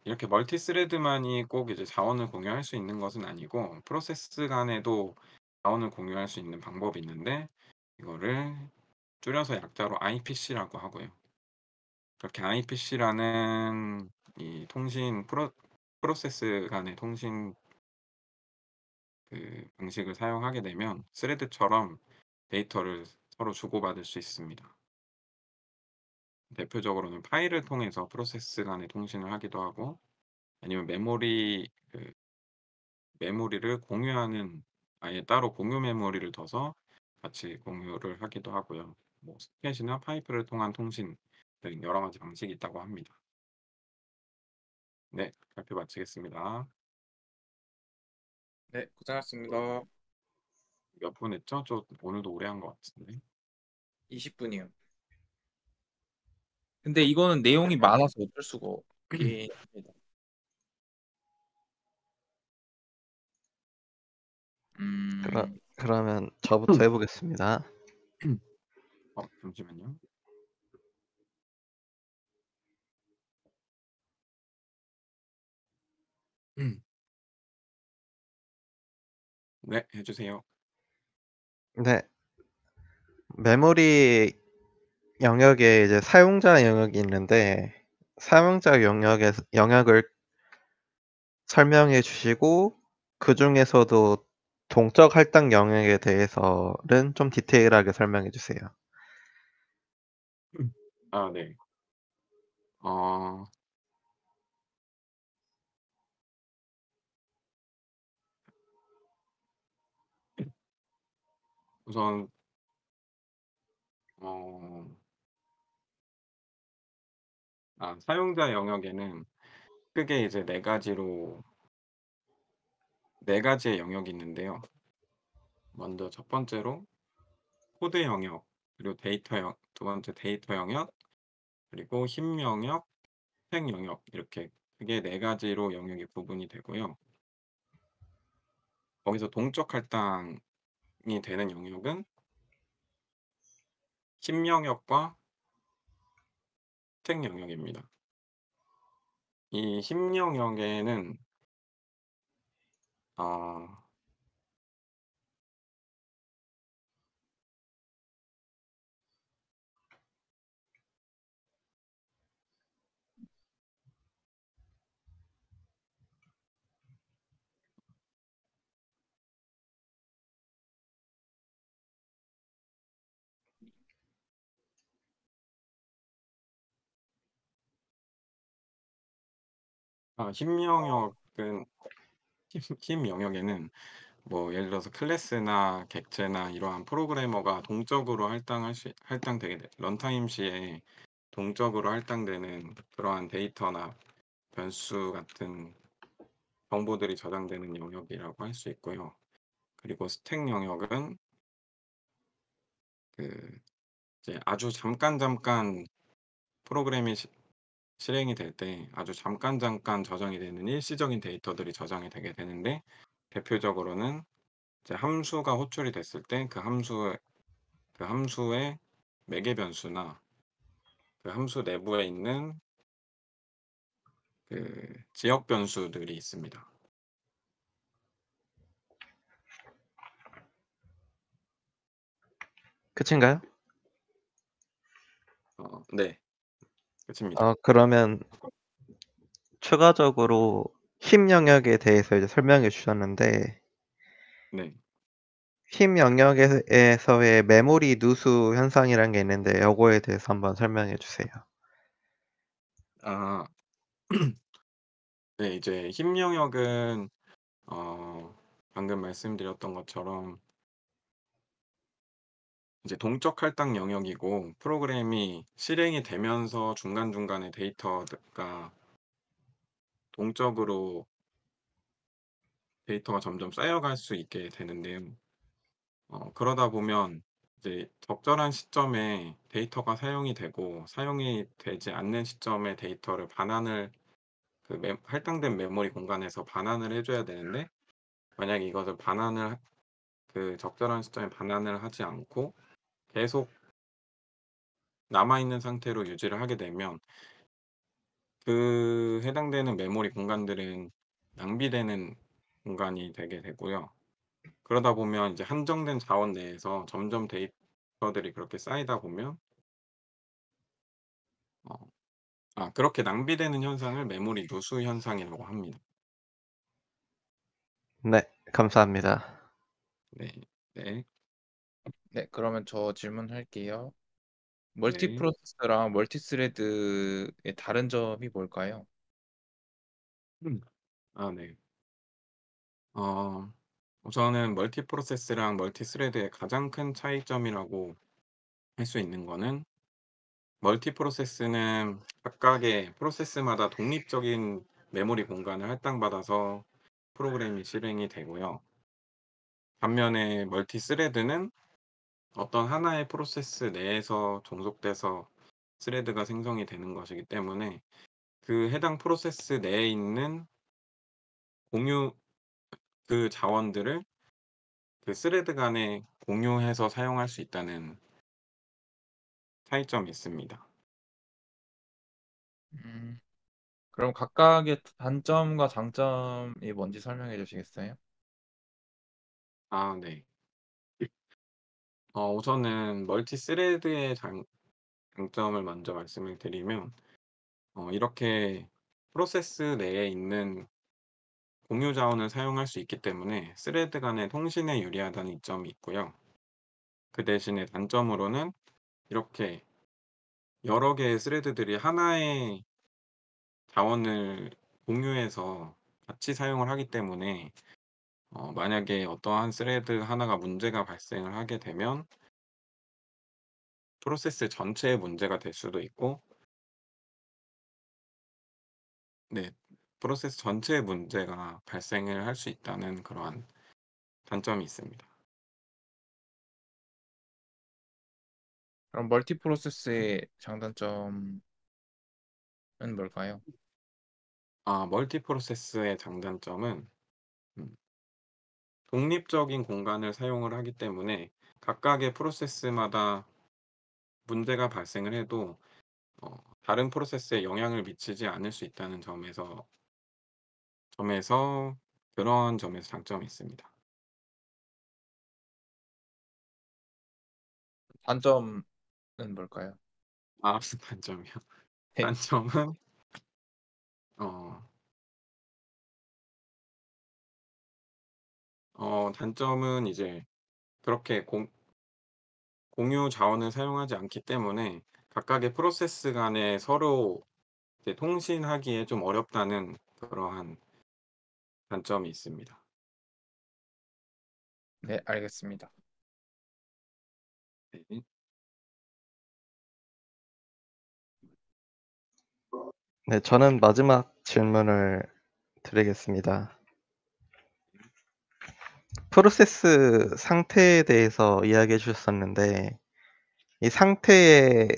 이렇게 멀티스레드만이 꼭 이제 자원을 공유할 수 있는 것은 아니고 프로세스 간에도 자원을 공유할 수 있는 방법이 있는데 이거를 줄여서 약자로 IPC라고 하고요. 그렇게 IPC라는 이 통신 프로세스 간의 통신 그 방식을 사용하게 되면 스레드처럼 데이터를 서로 주고받을 수 있습니다. 대표적으로는 파일을 통해서 프로세스 간의 통신을 하기도 하고 아니면 메모리를 공유하는 아예 따로 공유 메모리를 둬서 같이 공유를 하기도 하고요. 뭐 스켓이나 파이프를 통한 통신 등 여러 가지 방식이 있다고 합니다. 네, 발표 마치겠습니다. 네, 고생하셨습니다. 몇 분 했죠? 저 오늘도 오래 한 것 같은데. 20분이요. 근데 이거는 내용이 많아서 어쩔 수가 없긴 합니다. 음, 그러면 저부터 해보겠습니다. 잠시만요. 네, 해주세요. 네, 메모리 영역에 이제 사용자 영역이 있는데 사용자 영역을 설명해 주시고 그 중에서도 동적 할당 영역에 대해서는 좀 디테일하게 설명해 주세요. 아, 네. 어, 우선 어, 사용자 영역에는 크게 이제 네 가지의 영역이 있는데요. 먼저 첫 번째로 코드 영역, 그리고 두 번째 데이터 영역, 그리고 힘 영역, 스택 영역 이렇게 크게 네 가지로 영역이 구분이 되고요. 거기서 동적 할당이 되는 영역은 힘 영역과 스택 영역입니다. 이 힘 영역에는 어, 힘 영역은 힘 영역에는 뭐 예를 들어서 클래스나 객체나 이러한 프로그래머가 동적으로 할당되게 런타임 시에 동적으로 할당되는 그러한 데이터나 변수 같은 정보들이 저장되는 영역이라고 할 수 있고요. 그리고 스택 영역은 그 이제 아주 잠깐 프로그램이 실행이 될 때 아주 잠깐 저장이 되는 일시적인 데이터들이 저장이 되게 되는데 대표적으로는 이제 함수가 호출이 됐을 때 그 함수의 매개 변수나 그 함수 내부에 있는 그 지역 변수들이 있습니다. 끝인가요? 네, 끝입니다. 그러면 추가적으로 힘 영역에 대해서 이제 설명해 주셨는데 네. 힘 영역에서의 메모리 누수 현상이라는 게 있는데 요거에 대해서 한번 설명해 주세요. 아, 네, 이제 힘 영역은 방금 말씀드렸던 것처럼 이제 동적 할당 영역이고 프로그램이 실행이 되면서 중간중간에 데이터가 동적으로 데이터가 점점 쌓여갈 수 있게 되는데요. 그러다 보면 이제 적절한 시점에 데이터가 사용이 되고 사용이 되지 않는 시점에 데이터를 반환을 할당된 메모리 공간에서 반환을 해 줘야 되는데, 만약에 이것을 적절한 시점에 반환을 하지 않고 계속 남아 있는 상태로 유지를 하게 되면 해당되는 메모리 공간들은 낭비되는 공간이 되게 되고요. 그러다 보면 이제 한정된 자원 내에서 점점 데이터들이 그렇게 쌓이다 보면 어 그렇게 낭비되는 현상을 메모리 누수 현상이라고 합니다. 네, 감사합니다. 네. 네. 네, 그러면 저 질문할게요. 네. 멀티프로세서랑 멀티스레드의 다른 점이 뭘까요? 음. 네. 어 우선은 멀티프로세스랑 멀티스레드의 가장 큰 차이점이라고 할 수 있는 거는, 멀티프로세스는 각각의 프로세스마다 독립적인 메모리 공간을 할당받아서 프로그램이 실행이 되고요. 반면에 멀티스레드는 어떤 하나의 프로세스 내에서 종속돼서 스레드가 생성이 되는 것이기 때문에 해당 프로세스 내에 있는 공유 자원들을 스레드 간에 공유해서 사용할 수 있다는 차이점이 있습니다. 음, 그럼 각각의 단점과 장점이 뭔지 설명해 주시겠어요? 네. 우선은 멀티스레드의 장점을 먼저 말씀을 드리면, 이렇게 프로세스 내에 있는 공유 자원을 사용할 수 있기 때문에 스레드 간의 통신에 유리하다는 이점이 있고요. 그 대신에 단점으로는 이렇게 여러 개의 스레드들이 하나의 자원을 공유해서 같이 사용을 하기 때문에, 만약에 어떠한 스레드 하나가 문제가 발생을 하게 되면 프로세스 전체에 문제가 될 수도 있고, 네, 프로세스 전체에 문제가 발생을 할 수 있다는 그러한 단점이 있습니다. 그럼 멀티프로세스의 장단점은 뭘까요? 멀티 프로세스의 장단점은 음 독립적인 공간을 사용을 하기 때문에 각각의 프로세스마다 문제가 발생을 해도 다른 프로세스에 영향을 미치지 않을 수 있다는 점에서 그런 점에서 장점이 있습니다. 단점은 뭘까요? 단점이요? 네. 단점은 어 단점은 이제 그렇게 공유 자원을 사용하지 않기 때문에 각각의 프로세스 간에 서로 이제 통신하기에 좀 어렵다는 그러한 단점이 있습니다. 네, 알겠습니다. 네. 네, 저는 마지막 질문을 드리겠습니다. 프로세스 상태에 대해서 이야기해 주셨었는데 이 상태의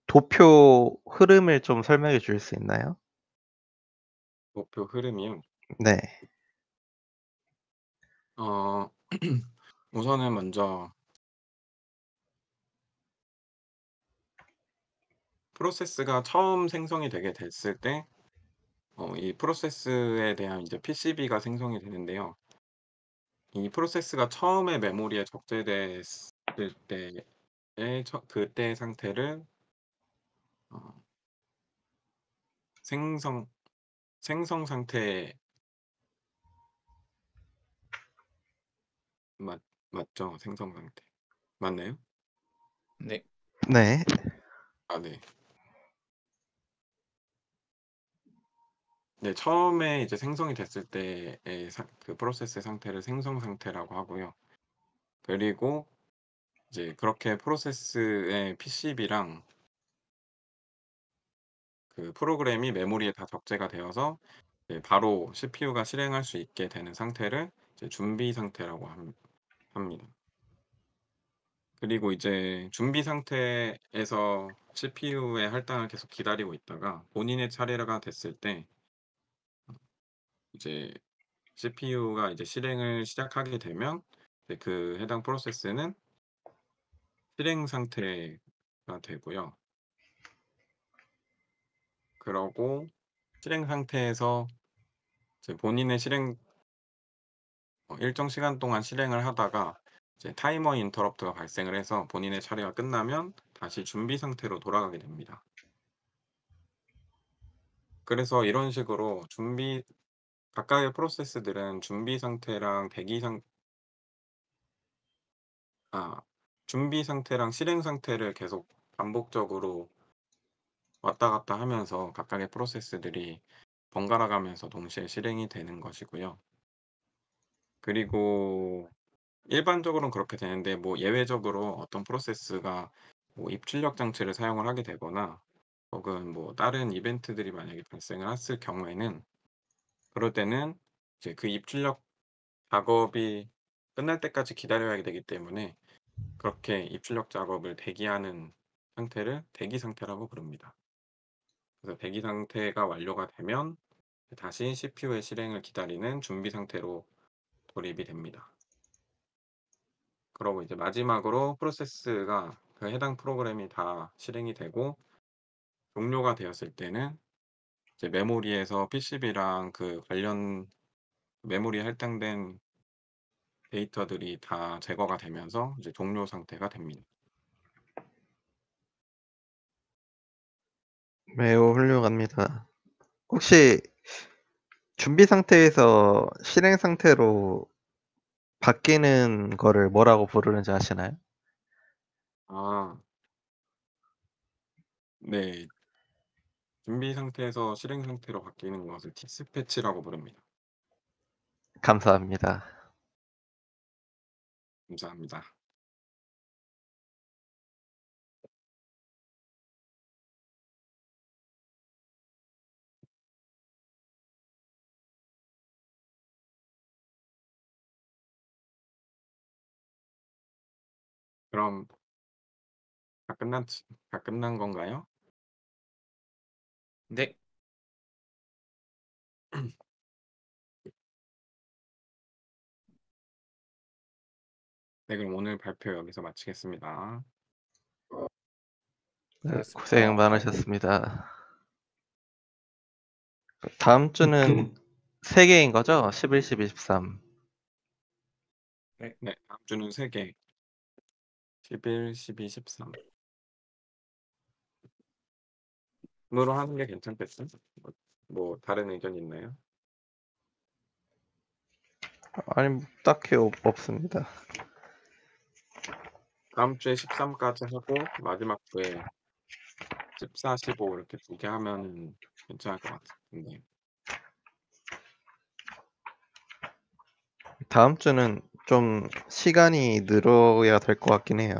도표 흐름을 좀 설명해 주실 수 있나요? 목표 흐름이요. 네. 어 우선은 먼저 프로세스가 처음 생성이 되게 됐을 때 이 프로세스에 대한 이제 PCB가 생성이 되는데요. 이 프로세스가 처음에 메모리에 적재됐을 때의 그때의 상태를 어 생성 생성 상태 맞 맞죠? 생성 상태. 맞나요? 네. 네. 네. 네, 처음에 이제 생성이 됐을 때의 프로세스의 상태를 생성 상태라고 하고요. 그리고 이제 그렇게 프로세스의 PCB랑 프로그램이 메모리에 다 적재가 되어서 바로 CPU가 실행할 수 있게 되는 상태를 이제 준비 상태라고 합니다. 그리고 이제 준비 상태에서 CPU의 할당을 계속 기다리고 있다가 본인의 차례가 됐을 때 이제 CPU가 이제 실행을 시작하게 되면 이제 그 해당 프로세스는 실행 상태가 되고요. 그러고 실행 상태에서 이제 본인의 일정 시간 동안 실행을 하다가 이제 타이머 인터럽트가 발생을 해서 본인의 차례가 끝나면 다시 준비 상태로 돌아가게 됩니다. 그래서 이런 식으로 각각의 프로세스들은 준비 상태랑 준비 상태랑 실행 상태를 계속 반복적으로 왔다 갔다 하면서 각각의 프로세스들이 번갈아 가면서 동시에 실행이 되는 것이고요. 그리고 일반적으로는 그렇게 되는데 뭐 예외적으로 어떤 프로세스가 뭐 입출력 장치를 사용을 하게 되거나 혹은 뭐 다른 이벤트들이 만약에 발생을 했을 경우에는 그럴 때는 이제 그 입출력 작업이 끝날 때까지 기다려야 되기 때문에 그렇게 입출력 작업을 대기하는 상태를 대기 상태라고 부릅니다. 그래서 대기 상태가 완료가 되면 다시 CPU의 실행을 기다리는 준비 상태로 돌입이 됩니다. 그러고 이제 마지막으로 프로세스가 그 해당 프로그램이 다 실행이 되고 종료가 되었을 때는 이제 메모리에서 PCB랑 그 관련 메모리에 할당된 데이터들이 다 제거가 되면서 이제 종료 상태가 됩니다. 매우 훌륭합니다. 혹시 준비 상태에서 실행 상태로 바뀌는 거를 뭐라고 부르는지 아시나요? 아 네. 준비 상태에서 실행 상태로 바뀌는 것을 디스패치라고 부릅니다. 감사합니다. 감사합니다. 그럼 다 끝난 건가요? 네. 네 그럼 오늘 발표 여기서 마치겠습니다. 네, 고생 고생하셨습니다. 많으셨습니다. 다음 주는 3 개인 거죠? 11, 12, 13. 네. 네 다음 주는 3개 11, 12, 13 으로 하는 게 괜찮겠어요? 뭐 다른 의견 있나요? 아니 뭐 딱히 없습니다. 다음 주에 13까지 하고 마지막 주에 14, 15 이렇게 2개 하면은 괜찮을 것 같은데. 다음 주는 좀 시간이 늘어야 될 것 같긴 해요.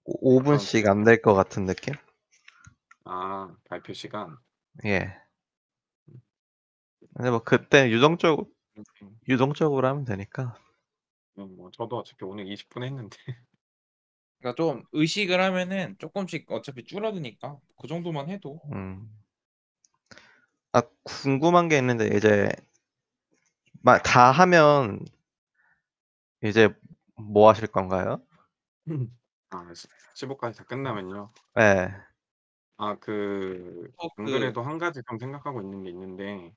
5 다음 분씩 주에 안 될 것 같은 느낌? 발표 시간. 예. 근데 뭐 그때 유동적으로 하면 되니까. 뭐 저도 어차피 오늘 20분 했는데. 그러니까 좀 의식을 하면은 조금씩 어차피 줄어드니까 그 정도만 해도. 음. 궁금한 게 있는데 이제 다 하면 이제 뭐 하실 건가요? 15까지 다 끝나면요. 예. 안 그 그래도 한 가지 좀 생각하고 있는 게 있는데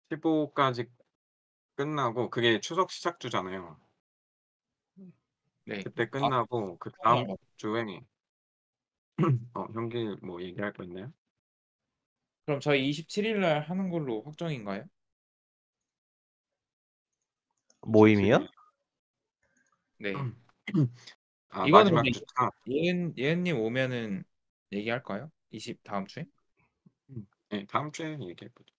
15까지 끝나고 그게 추석 시작주잖아요. 네. 그때 아, 끝나고 그다음 주에 형길 뭐 얘기할 거 있나요? 그럼 저희 27일 날 하는 걸로 확정인가요? 모임이요? 27일. 네. 이거는 근데 마지막 주차. 예은님 오면은 얘기할까요? 20 다음 주에? 네, 다음 주에 얘기해 보죠.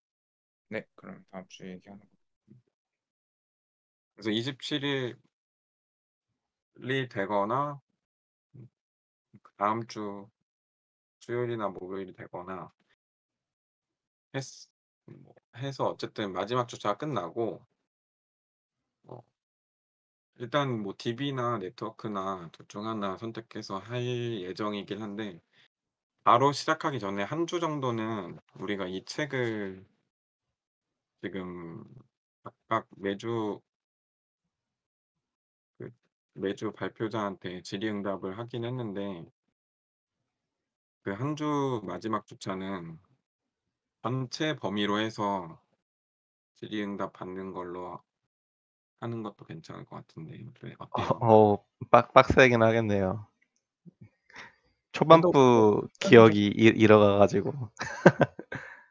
네. 그럼 다음 주에 얘기하는 거. 그래서 27일이 되거나 다음 주 수요일이나 목요일이 되거나 뭐 해서 어쨌든 마지막 주차가 끝나고 어 일단 뭐 DB나 네트워크나 둘 중 하나 선택해서 할 예정이긴 한데 바로 시작하기 전에 한 주 정도는 우리가 이 책을 지금 각각 그 매주 발표자한테 질의응답을 하긴 했는데 그 한 주 마지막 주차는 전체 범위로 해서 질의응답 받는 걸로 하는 것도 괜찮을 것 같은데 어때요? 빡세긴 하겠네요. 그래도 뭐 초반부 시간이 좀 기억이 잃어가 가지고.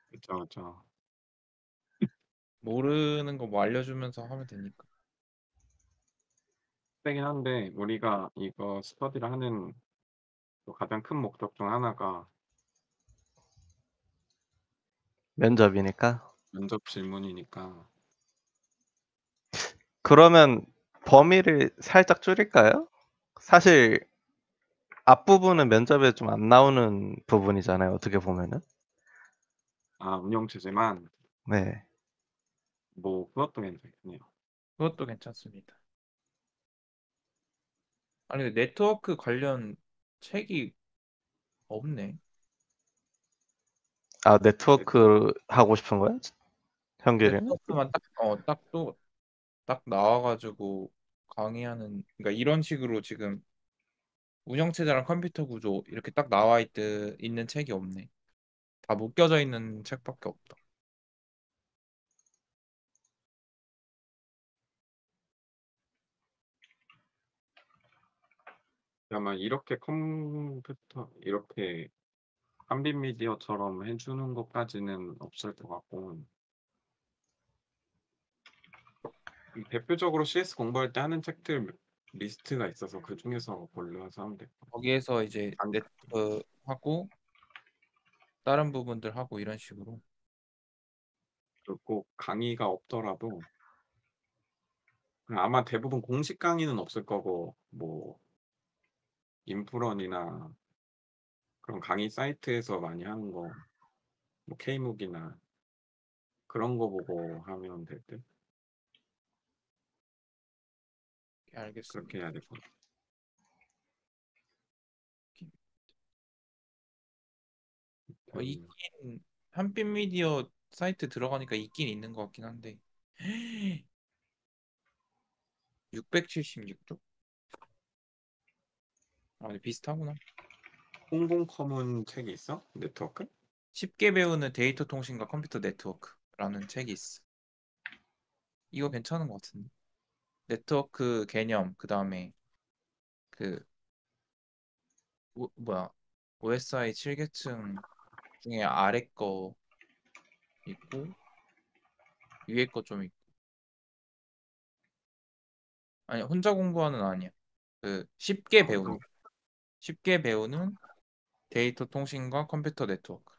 그쵸, 그쵸. 모르는 거 뭐 알려주면서 하면 되니까. 세긴 한데 우리가 이거 스터디를 하는 또 가장 큰 목적 중 하나가 면접이니까. 면접 질문이니까 그러면 범위를 살짝 줄일까요? 사실 앞부분은 면접에 좀 안 나오는 부분이잖아요, 어떻게 보면은. 운영 체제만 네. 뭐 그것도 괜찮겠네요. 그것도 괜찮습니다. 아니 근데 네트워크 관련 책이 없네. 네트워크 네트워크 하고 싶은 거예요? 현길이는? 네트워크만 딱 나와가지고 강의하는, 그러니까 이런 식으로 지금 운영체제랑 컴퓨터 구조 이렇게 딱 있는 책이 없네. 다 묶여져 있는 책밖에 없다. 아마 이렇게 컴퓨터 이렇게 한빛 미디어처럼 해주는 것까지는 없을 것 같고 대표적으로 CS 공부할 때 하는 책들 리스트가 있어서 그 중에서 골라서 하면 될 것 같아요. 거기에서 이제 강- 네트워크 하고 다른 부분들 하고 이런 식으로. 꼭 강의가 없더라도 아마 대부분 공식 강의는 없을 거고 뭐 인프런이나 그런 강의 사이트에서 많이 하는 거 뭐 K묵이나 그런 거 보고 하면 될 듯. 그렇게 알겠습니다. 해야 될 것 같아요. 있긴 한빛 미디어 사이트 들어가니까 있긴 있는 것 같긴 한데 676쪽? 아, 근데 비슷하구나. 홍콩 커먼 책이 있어? 네트워크? 쉽게 배우는 데이터 통신과 컴퓨터 네트워크라는 책이 있어. 이거 괜찮은 것 같은데. 네트워크 개념, 그 다음에 그 뭐야, OSI 7계층 중에 아래 거 있고 위에 거 좀 있고. 아니, 혼자 공부하는 아니야. 그 어떤 쉽게 배우는 데이터 통신과 컴퓨터 네트워크.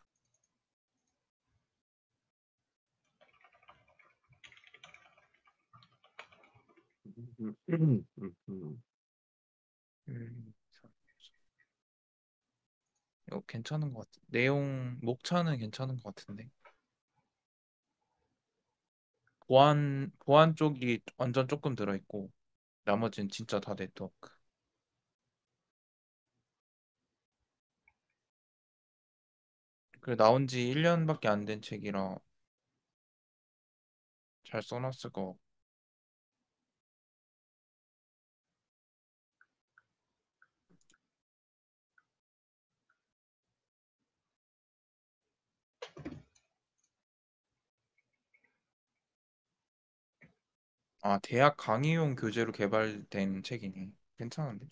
음, 이거 괜찮은 것 같아. 내용 목차는 괜찮은 것 같은데. 보안 쪽이 완전 조금 들어있고 나머지는 진짜 다 네트워크. 그 나온 지 1년밖에 안 된 책이라 잘 써놨을 거 같고. 아, 대학 강의용 교재로 개발된 책이네. 괜찮은데?